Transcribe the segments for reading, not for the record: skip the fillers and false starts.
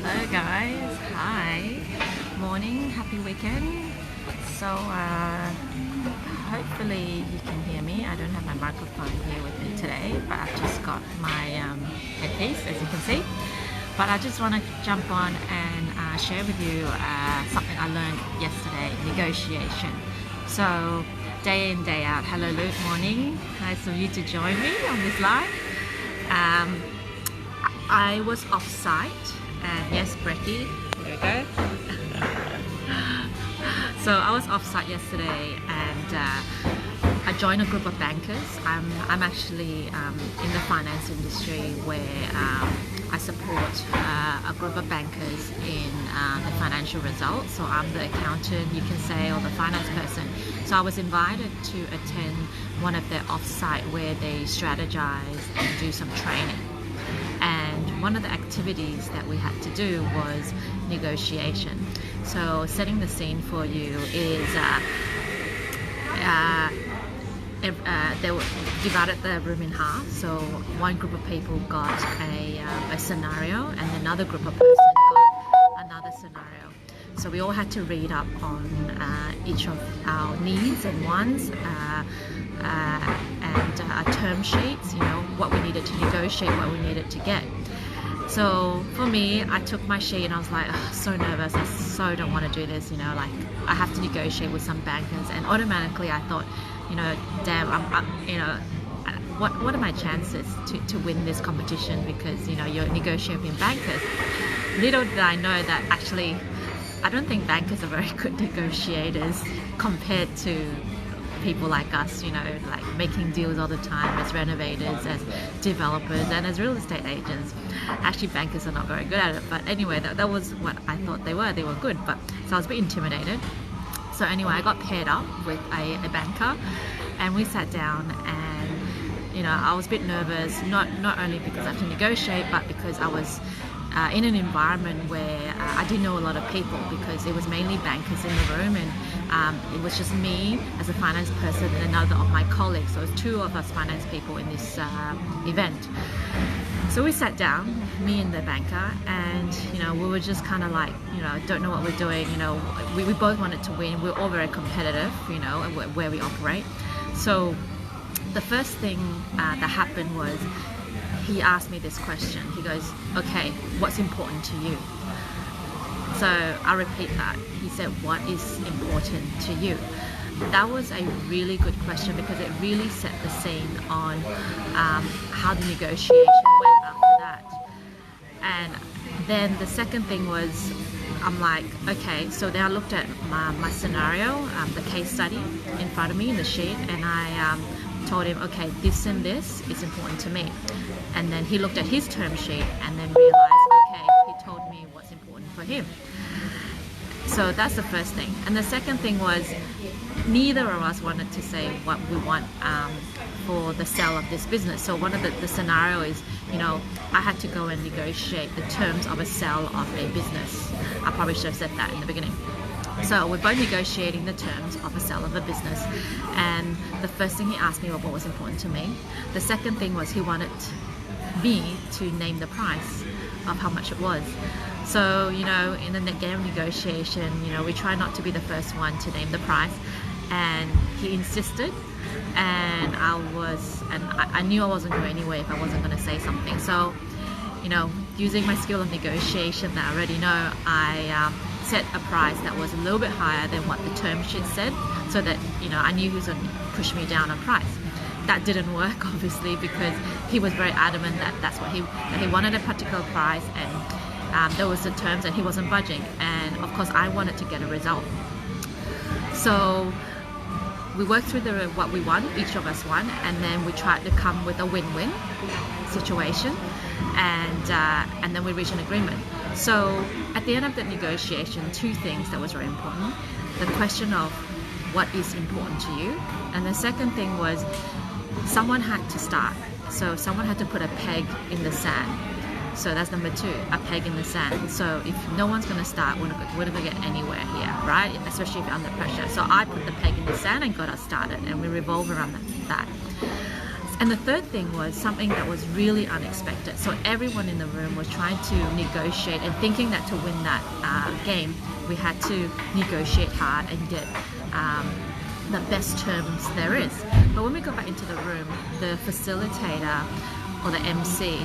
Hello guys, hi, morning, happy weekend. So hopefully you can hear me. I don't have my microphone here with me today, but I've just got my headpiece as you can see. But I just want to jump on and share with you something I learned yesterday, negotiation. So day in, day out. Hello Luke, morning. Nice of you to join me on this live. I was off site, and yes, Brecky, there we go. So I was off site yesterday, and I joined a group of bankers. I'm actually in the finance industry where I support a group of bankers in the financial results. So I'm the accountant, you can say, or the finance person. So I was invited to attend one of their off-site where they strategize and do some training. And one of the activities that we had to do was negotiation. So setting the scene for you is they divided the room in half. So one group of people got a scenario, and another group of person got another scenario. So we all had to read up on each of our needs and wants, and our term sheets, you know, what we needed to negotiate, what we needed to get. So for me, I took my sheet and I was like, oh, so nervous, I so don't want to do this, you know, like I have to negotiate with some bankers. And automatically I thought, you know, damn, what are my chances to win this competition, because, you know, you're negotiating with bankers. Little did I know that actually I don't think bankers are very good negotiators compared to people like us, you know, like making deals all the time as renovators, as developers, and as real estate agents. Actually, bankers are not very good at it, but anyway, that was what I thought they were. They were good, but so I was a bit intimidated. So anyway, I got paired up with a banker, and we sat down, and you know, I was a bit nervous, not only because I had to negotiate, but because I was in an environment where I didn't know a lot of people, because it was mainly bankers in the room, and it was just me as a finance person and another of my colleagues. So it was two of us finance people in this event. So we sat down, me and the banker, and you know, we were just kind of like, you know, don't know what we're doing. You know, we both wanted to win. We're all very competitive, you know, where we operate. So the first thing that happened was, he asked me this question. He goes, okay, what's important to you? So I'll repeat that. He said, what is important to you? That was a really good question, because it really set the scene on how the negotiation went after that. And then the second thing was, I'm like, okay, so then I looked at my scenario, the case study in front of me in the sheet, and I told him, okay, this and this is important to me. And then he looked at his term sheet and then realized, okay, he told me what's important for him. So that's the first thing. And the second thing was, neither of us wanted to say what we want for the sale of this business. So one of the scenario is, you know, I had to go and negotiate the terms of a sale of a business. I probably should have said that in the beginning. So we're both negotiating the terms of a sale of a business, and the first thing he asked me was what was important to me. The second thing was he wanted me to name the price of how much it was. So, you know, in the game of negotiation, you know, we try not to be the first one to name the price, and he insisted, and I knew I wasn't going anywhere if I wasn't going to say something. So, you know, using my skill of negotiation that I already know, I set a price that was a little bit higher than what the term sheet said, so that, you know, I knew he was going to push me down on price. That didn't work, obviously, because he was very adamant that he wanted a particular price, and there was the terms, and he wasn't budging. And of course, I wanted to get a result. So we worked through what we want, each of us won, and then we tried to come with a win-win situation, and then we reached an agreement. So at the end of the negotiation, two things that was very important: the question of what is important to you, and the second thing was someone had to start. So someone had to put a peg in the sand. So that's number two, a peg in the sand. So if no one's going to start, we're not going to get anywhere here, right? Especially if you're under pressure. So I put the peg in the sand and got us started, and we revolve around that. And the third thing was something that was really unexpected. So everyone in the room was trying to negotiate and thinking that to win that game, we had to negotiate hard and get the best terms there is. But when we got back into the room, the facilitator or the MC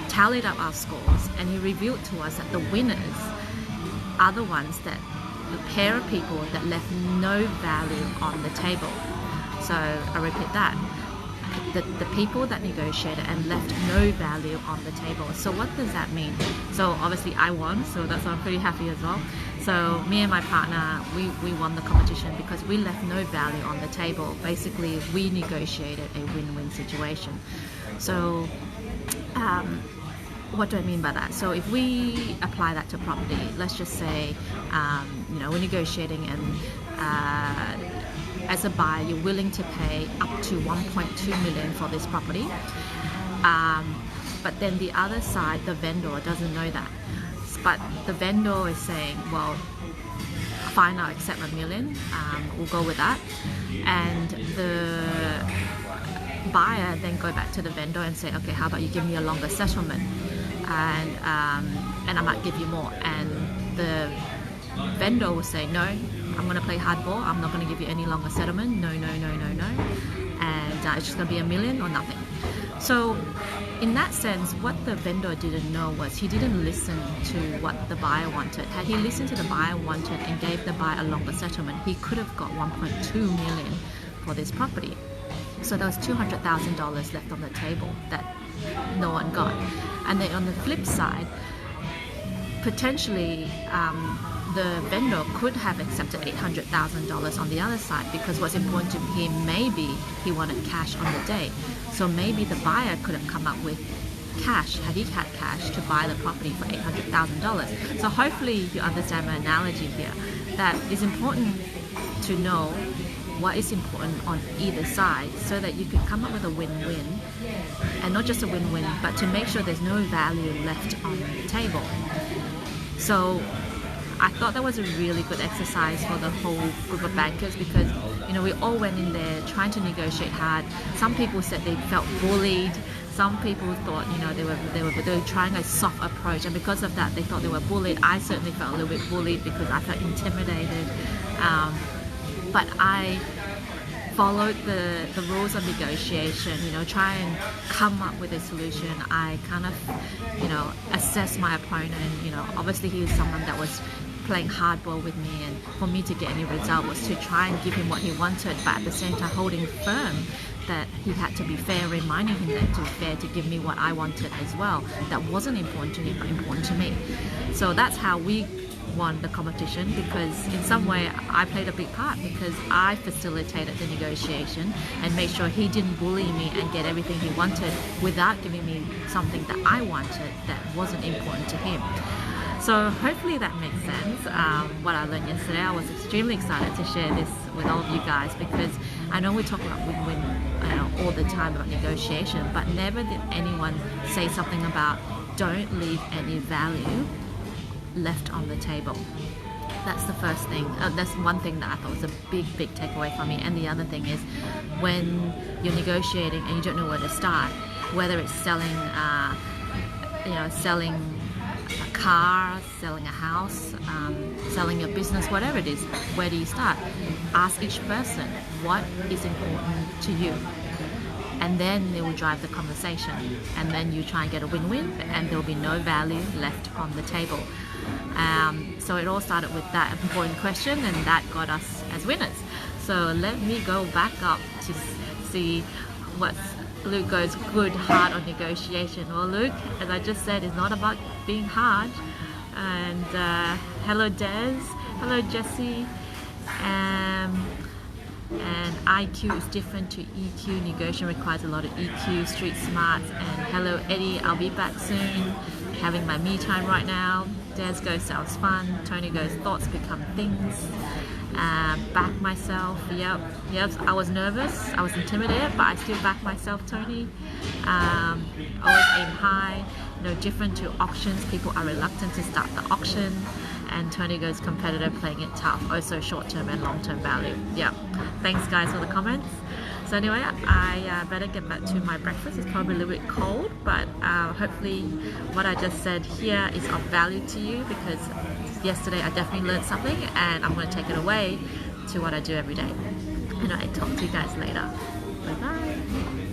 tallied up our scores, and he revealed to us that the winners are the ones that, the pair of people that left no value on the table. So I repeat that. The people that negotiated and left no value on the table. So what does that mean? So obviously I won, so that's why I'm pretty happy as well. So me and my partner, we won the competition because we left no value on the table. Basically, we negotiated a win-win situation. So what do I mean by that? So if we apply that to property, let's just say, we're negotiating and as a buyer, you're willing to pay up to 1.2 million for this property. But then the other side, the vendor, doesn't know that. But the vendor is saying, well, fine, I'll accept $1 million. We'll go with that. And the buyer then go back to the vendor and say, okay, how about you give me a longer settlement? And I might give you more. And the vendor will say, no, I'm going to play hardball. I'm not going to give you any longer settlement. No. And it's just going to be $1 million or nothing. So in that sense, what the vendor didn't know was he didn't listen to what the buyer wanted. Had he listened to the buyer wanted and gave the buyer a longer settlement, he could have got 1.2 million for this property. So there was $200,000 left on the table that no one got. And then on the flip side, potentially the vendor could have accepted $800,000 on the other side, because what's important to him, maybe he wanted cash on the day. So maybe the buyer could have come up with cash, had he had cash, to buy the property for $800,000. So hopefully you understand my analogy here, that it's important to know what is important on either side so that you can come up with a win-win, and not just a win-win, but to make sure there's no value left on the table. So I thought that was a really good exercise for the whole group of bankers, because we all went in there trying to negotiate hard. Some people said they felt bullied. Some people thought they were trying a soft approach, and because of that they thought they were bullied. I certainly felt a little bit bullied because I felt intimidated. But I followed the rules of negotiation, try and come up with a solution. I kind of, assess my opponent. Obviously he was someone that was playing hardball with me, and for me to get any result was to try and give him what he wanted, but at the same time holding firm that he had to be fair, reminding him that to be fair to give me what I wanted as well. That wasn't important to him, but important to me. So that's how we won the competition, because in some way I played a big part, because I facilitated the negotiation and made sure he didn't bully me and get everything he wanted without giving me something that I wanted that wasn't important to him. So hopefully that makes sense. What I learned yesterday, I was extremely excited to share this with all of you guys, because I know we talk about win-win all the time about negotiation, but never did anyone say something about don't leave any value left on the table. That's the first thing. That's one thing that I thought was a big takeaway for me. And the other thing is, when you're negotiating and you don't know where to start, whether it's selling a car, selling a house, selling your business, whatever it is, where do you start? Ask each person what is important to you, and then they will drive the conversation, and then you try and get a win-win, and there will be no value left on the table. So it all started with that important question, and that got us as winners. So let me go back up to see what Luke goes good, hard on negotiation. Well, Luke, as I just said, is not about being hard. And hello Des, hello Jesse. And IQ is different to EQ. Negotiation requires a lot of EQ, street smarts. And hello Eddie, I'll be back soon. Having my me time right now. Des goes, sounds fun. Tony goes, thoughts become things. Back myself. Yep. I was nervous, I was intimidated, but I still back myself, Tony. Always aim high. No different to auctions. People are reluctant to start the auction. And Tony goes, competitor, playing it tough. Also short-term and long-term value. Yep. Thanks guys for the comments. So anyway, I better get back to my breakfast. It's probably a little bit cold, but hopefully what I just said here is of value to you, because yesterday I definitely learned something and I'm going to take it away to what I do every day. Anyway, talk to you guys later. Bye bye.